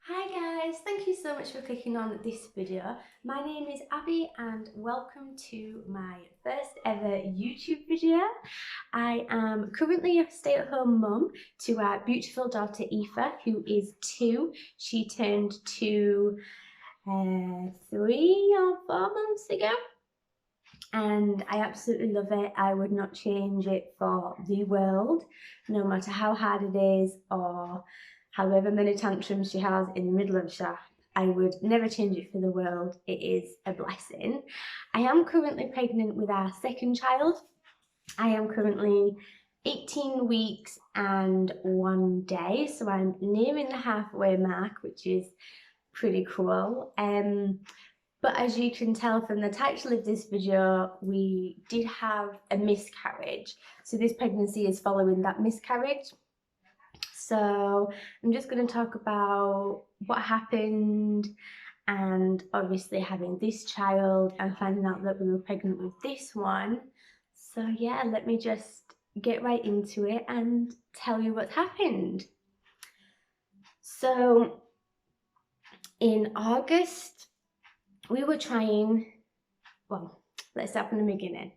Hi guys, thank you so much for clicking on this video. My name is Abby and welcome to my first ever YouTube video. I am currently a stay-at-home mum to our beautiful daughter Aoife, who is 2. She turned 2 3 or 4 months ago. And I absolutely love it. I would not change it for the world, no matter how hard it is or however many tantrums she has in the middle of shop. I would never change it for the world. It is a blessing. I am currently pregnant with our second child. I am currently 18 weeks and 1 day, so I'm nearing the halfway mark, which is pretty cool. But as you can tell from the title of this video, we did have a miscarriage. So this pregnancy is following that miscarriage. So I'm just going to talk about what happened and obviously having this child and finding out that we were pregnant with this one. So yeah, let me just get right into it and tell you what's happened. So in August, we were trying, well, let's start from the beginning.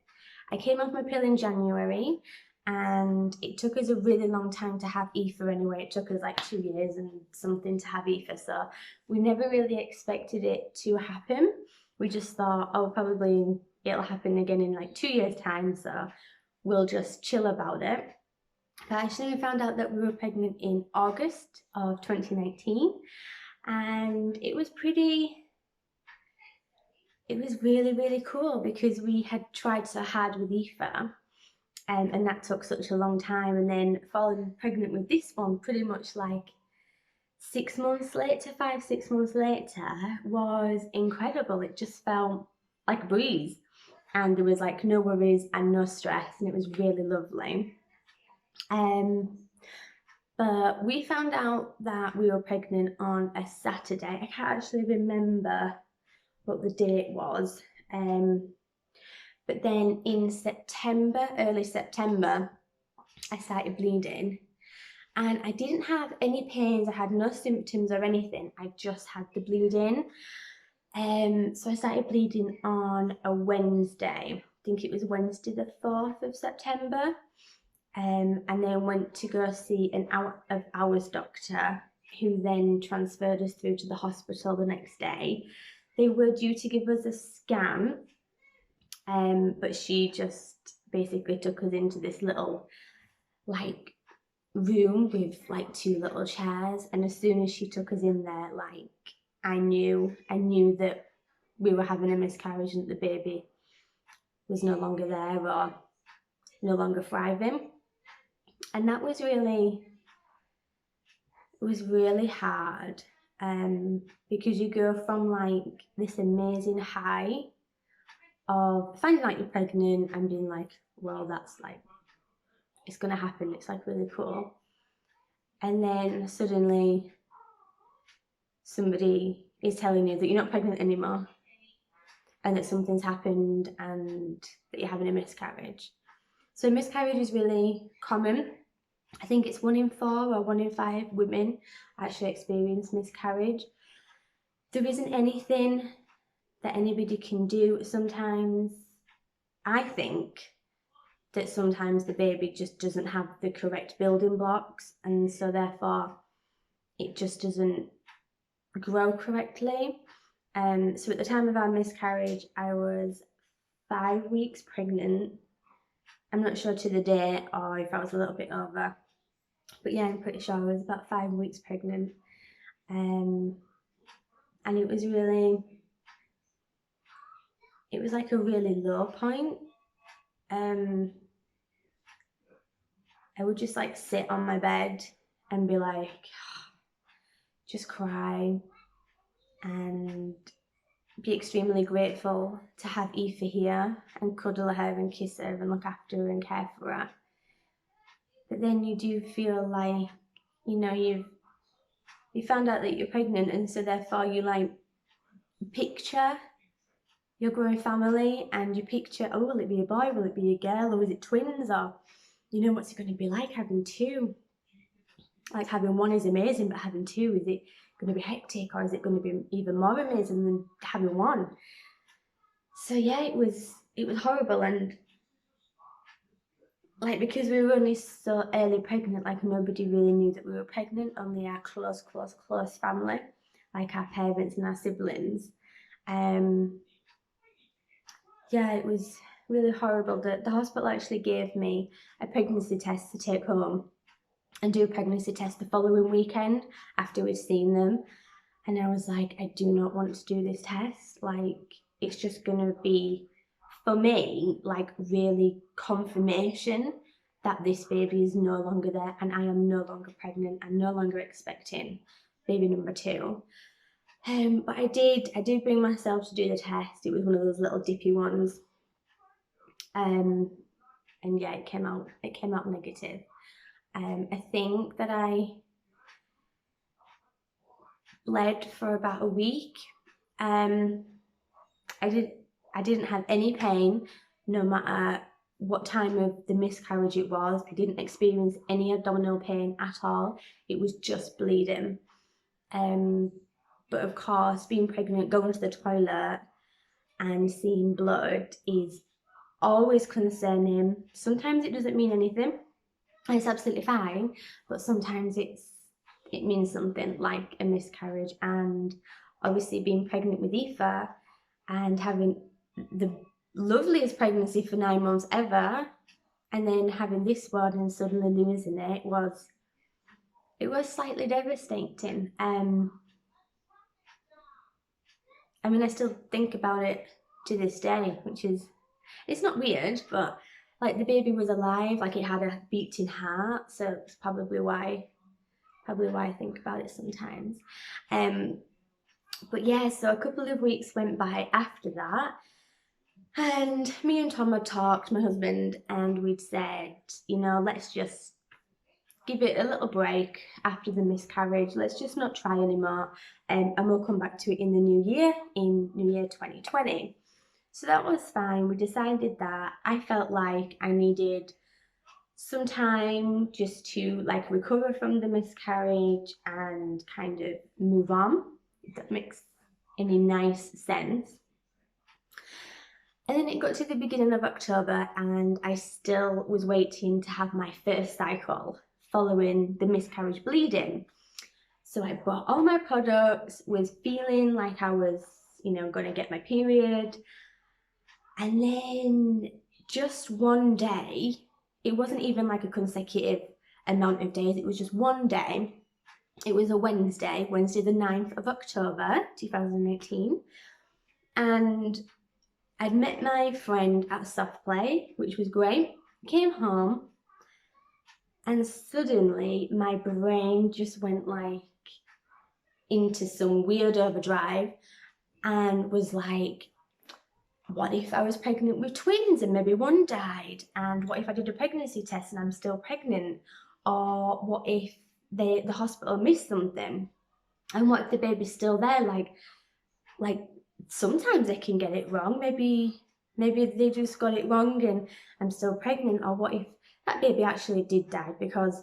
I came off my pill in January and it took us a really long time to have Aoife anyway. It took us like 2 years and something to have Aoife. So we never really expected it to happen. We just thought, oh, probably it'll happen again in like 2 years' time. So we'll just chill about it. But actually we found out that we were pregnant in August of 2019 and it was really cool because we had tried so hard with Aoife and that took such a long time, and then falling pregnant with this one pretty much like 6 months later, 5, 6 months later, was incredible. It just felt like a breeze and there was like no worries and no stress, and it was really lovely. But we found out that we were pregnant on a Saturday. I can't actually remember what the date was. But then in September, early September, I started bleeding and I didn't have any pains. I had no symptoms or anything. I just had the bleeding. So I started bleeding on a Wednesday. I think it was Wednesday the 4th of September. And then went to go see an out of hours doctor who then transferred us through to the hospital the next day. They were due to give us a scan, but she just basically took us into this little like room with like 2 little chairs, and as soon as she took us in there, like I knew that we were having a miscarriage and that the baby was no longer there or no longer thriving. And that was really, it was really hard, because you go from like this amazing high of finding out you're pregnant and being like, well, that's like, it's gonna happen, it's like really cool. And then suddenly somebody is telling you that you're not pregnant anymore and that something's happened and that you're having a miscarriage. So miscarriage is really common. I think it's 1 in 4 or 1 in 5 women actually experience miscarriage. There isn't anything that anybody can do. Sometimes I think that sometimes the baby just doesn't have the correct building blocks, and so therefore it just doesn't grow correctly. So at the time of our miscarriage, I was 5 weeks pregnant. I'm not sure to the date or if I was a little bit over, but yeah, I'm pretty sure I was about 5 weeks pregnant. And it was like a really low point. I would just like sit on my bed and be like, just cry and be extremely grateful to have Aoife here and cuddle her and kiss her and look after her and care for her. But then you do feel like, you know, you found out that you're pregnant, and so therefore you like picture your growing family and you picture, oh, will it be a boy, will it be a girl, or is it twins, or you know, what's it going to be like having 2? Like having 1 is amazing, but having 2, going to be hectic, or is it going to be even more amazing than having one? So yeah, it was horrible. And like, because we were only so early pregnant, like nobody really knew that we were pregnant, only our close family, like our parents and our siblings. Yeah, it was really horrible. The hospital actually gave me a pregnancy test to take home and do a pregnancy test the following weekend after we'd seen them. And I was like, I do not want to do this test. Like, it's just going to be, for me, like really confirmation that this baby is no longer there and I am no longer pregnant. I'm no longer expecting baby number 2. But I did bring myself to do the test. It was one of those little dippy ones. And yeah, it came out negative. I think that I bled for about a week. I didn't have any pain, no matter what time of the miscarriage it was. I didn't experience any abdominal pain at all. It was just bleeding. But of course, being pregnant, going to the toilet and seeing blood is always concerning. Sometimes it doesn't mean anything. It's absolutely fine, but sometimes it means something, like a miscarriage. And obviously being pregnant with Aoife and having the loveliest pregnancy for 9 months ever, and then having this one and suddenly losing it was slightly devastating. I mean, I still think about it to this day, which is, it's not weird, but like the baby was alive, like it had a beating heart, so it's probably why I think about it sometimes. But yeah, so a couple of weeks went by after that, and me and Tom had talked, my husband, and we'd said, you know, let's just give it a little break after the miscarriage. Let's just not try anymore, and we'll come back to it in the new year, in New Year 2020. So that was fine. We decided that. I felt like I needed some time just to like recover from the miscarriage and kind of move on, if that makes any nice sense. And then it got to the beginning of October and I still was waiting to have my first cycle following the miscarriage bleeding. So I bought all my products, was feeling like I was, you know, going to get my period. And then just one day, it wasn't even like a consecutive amount of days, it was just one day. It was a Wednesday the 9th of October 2018. And I'd met my friend at soft play, which was great. Came home and suddenly my brain just went like into some weird overdrive and was like, what if I was pregnant with twins and maybe one died? And what if I did a pregnancy test and I'm still pregnant? Or what if the hospital missed something? And what if the baby's still there? Like sometimes they can get it wrong. Maybe they just got it wrong and I'm still pregnant. Or what if that baby actually did die? Because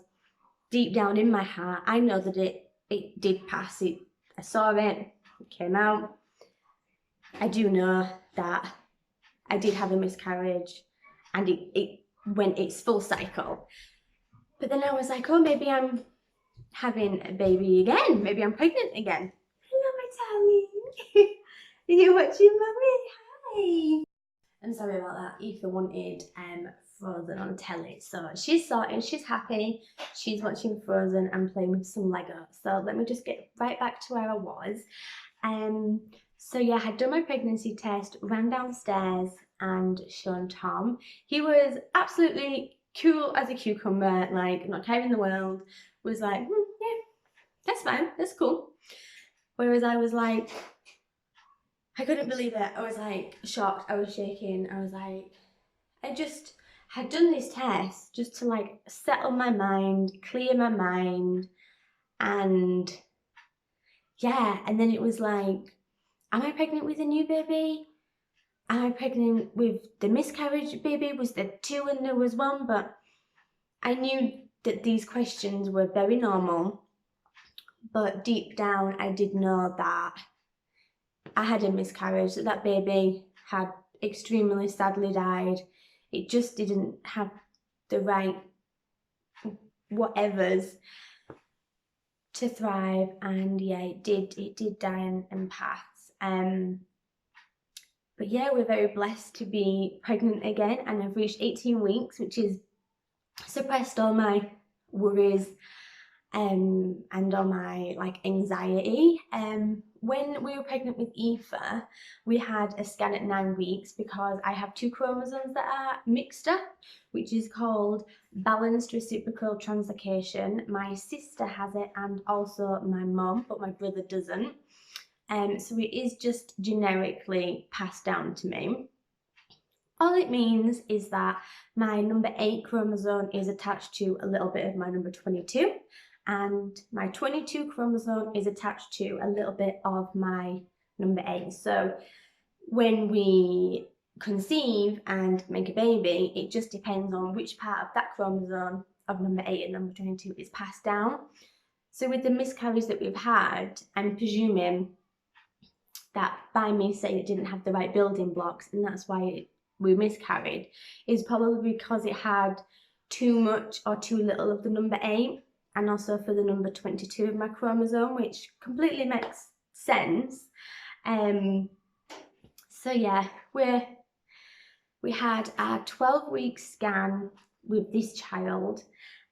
deep down in my heart, I know that it did pass. I saw it came out. I do know that I did have a miscarriage and it went its full cycle. But then I was like, oh, maybe I'm having a baby again. Maybe I'm pregnant again. Hello, my darling. Are you watching Mummy? Hi. I'm sorry about that. Aoife wanted Frozen on telly. So she's sorted, she's happy. She's watching Frozen and playing with some Lego. So let me just get right back to where I was. So yeah, I had done my pregnancy test, ran downstairs and shown Tom. He was absolutely cool as a cucumber, like not caring in the world, was like, yeah, that's fine, that's cool. Whereas I was like, I couldn't believe it. I was like shocked, I was shaking. I was like, I just had done this test just to like settle my mind, clear my mind, and yeah, and then it was like, am I pregnant with a new baby? Am I pregnant with the miscarriage baby? Was there 2 and there was 1? But I knew that these questions were very normal. but deep down I did know that I had a miscarriage, that baby had extremely sadly died. It just didn't have the right whatevers to thrive, and yeah, it did die and pass. But yeah, we're very blessed to be pregnant again, and I've reached 18 weeks, which has suppressed all my worries and all my like anxiety. When we were pregnant with Aoife, we had a scan at 9 weeks because I have 2 chromosomes that are mixed up, which is called balanced reciprocal translocation. My sister has it and also my mum, but my brother doesn't. So it is just generically passed down to me. All it means is that my number 8 chromosome is attached to a little bit of my number 22, and my 22 chromosome is attached to a little bit of my number 8. So when we conceive and make a baby, it just depends on which part of that chromosome of number 8 and number 22 is passed down. So with the miscarriage that we've had, I'm presuming that by me saying it didn't have the right building blocks, and that's why we miscarried, is probably because it had too much or too little of the number 8, and also for the number 22 of my chromosome, which completely makes sense. So yeah, we had a 12-week scan with this child,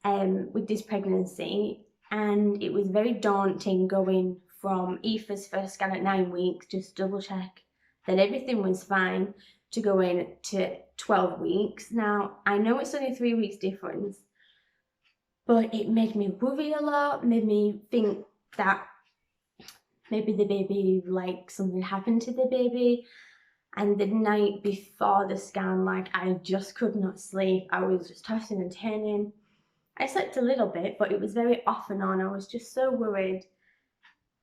with this pregnancy, and it was very daunting going from Aoife's first scan at 9 weeks, just double check that everything was fine, to go in to 12 weeks. Now, I know it's only 3 weeks difference, but it made me worry a lot, made me think that maybe the baby, like something happened to the baby. And the night before the scan, like I just could not sleep. I was just tossing and turning. I slept a little bit, but it was very off and on. I was just so worried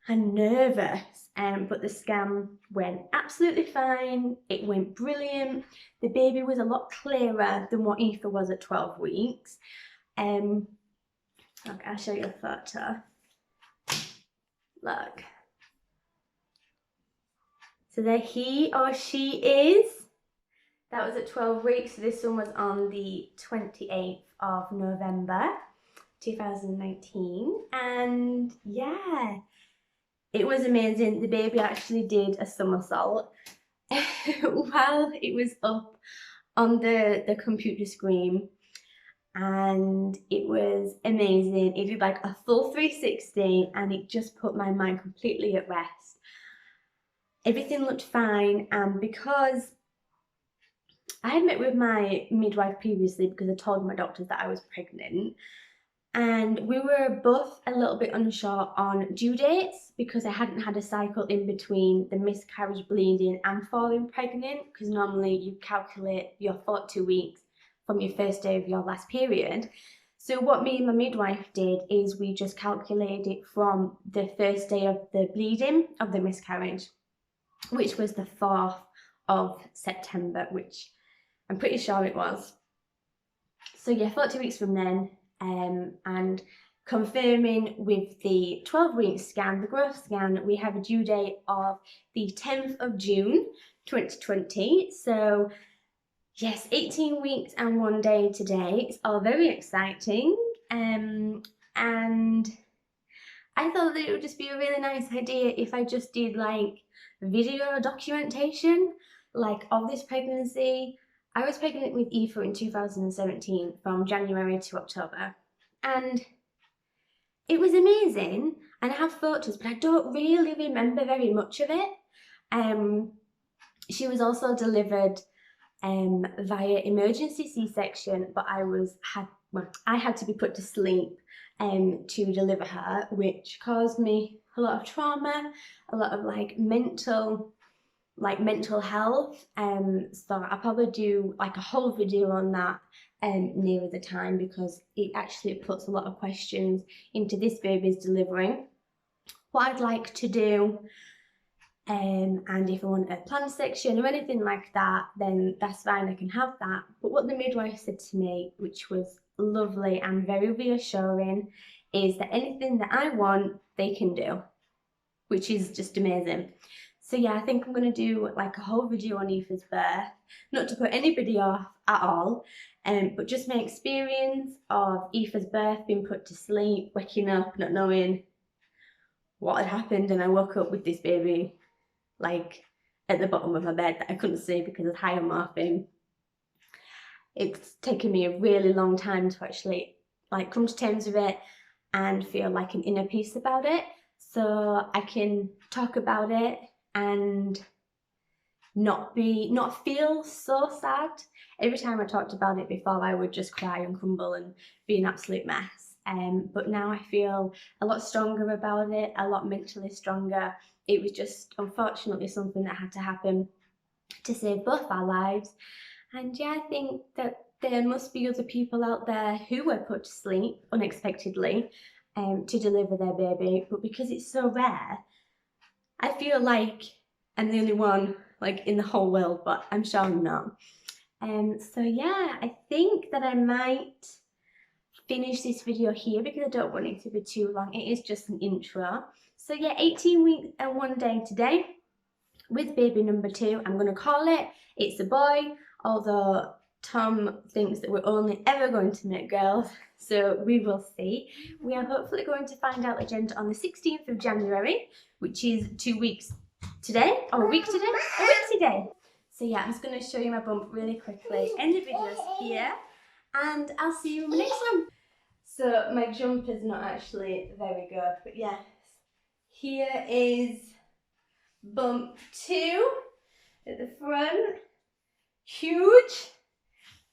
and nervous. But the scan went absolutely fine. It went brilliant. The baby was a lot clearer than what Aoife was at 12 weeks. Look, I'll show you a photo. Look. So there he or she is. That was at 12 weeks. So this one was on the 28th of November 2019. And yeah, it was amazing. The baby actually did a somersault while it was up on the computer screen. And it was amazing. It did like a full 360 and it just put my mind completely at rest. Everything looked fine, and because I had met with my midwife previously because I told my doctors that I was pregnant, and we were both a little bit unsure on due dates because I hadn't had a cycle in between the miscarriage, bleeding and falling pregnant, because normally you calculate your 42 weeks from your first day of your last period. So what me and my midwife did is we just calculated it from the first day of the bleeding of the miscarriage, which was the 4th of September, which I'm pretty sure it was. So yeah, 42 weeks from then, and confirming with the 12-week scan, the growth scan, we have a due date of the 10th of June 2020. So yes, 18 weeks and 1 day today. It's all very exciting. And I thought that it would just be a really nice idea if I just did like video documentation like of this pregnancy. I was pregnant with Aoife in 2017 from January to October, and it was amazing, and I have photos, but I don't really remember very much of it. She was also delivered via emergency C-section, but I had to be put to sleep to deliver her, which caused me a lot of trauma, a lot of like mental health. So I'll probably do like a whole video on that nearer the time, because it actually puts a lot of questions into this baby's delivery, what I'd like to do, and if I want a plan section or anything like that, then that's fine, I can have that. But what the midwife said to me, which was lovely and very reassuring, is that anything that I want, they can do, which is just amazing. So yeah, I think I'm going to do like a whole video on Aoife's birth, not to put anybody off at all, but just my experience of Aoife's birth, being put to sleep, waking up, not knowing what had happened, and I woke up with this baby like at the bottom of my bed that I couldn't see because of high on morphine. It's taken me a really long time to actually like come to terms with it and feel like an inner peace about it, so I can talk about it and not feel so sad. Every time I talked about it before, I would just cry and crumble and be an absolute mess. But now I feel a lot stronger about it, a lot mentally stronger. It was just unfortunately something that had to happen to save both our lives. And yeah, I think that there must be other people out there who were put to sleep unexpectedly to deliver their baby, but because it's so rare, I feel like I'm the only one like in the whole world, but I'm sure I'm not. So yeah, I think that I might finish this video here because I don't want it to be too long. It is just an intro. So yeah, 18 weeks and 1 day today with baby number 2. I'm going to call it, it's a boy, although Tom thinks that we're only ever going to make girls, so we will see. We are hopefully going to find out the gender on the 16th of January, which is 2 weeks today, or a week today? A week today. So yeah, I'm just going to show you my bump really quickly. End the videos here, and I'll see you in the next one. So my jump is not actually very good, but yes, here is bump 2 at the front, huge,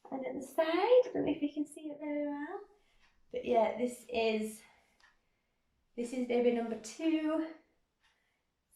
and at the side, I don't know if you can see it very well, but yeah, this is baby number 2.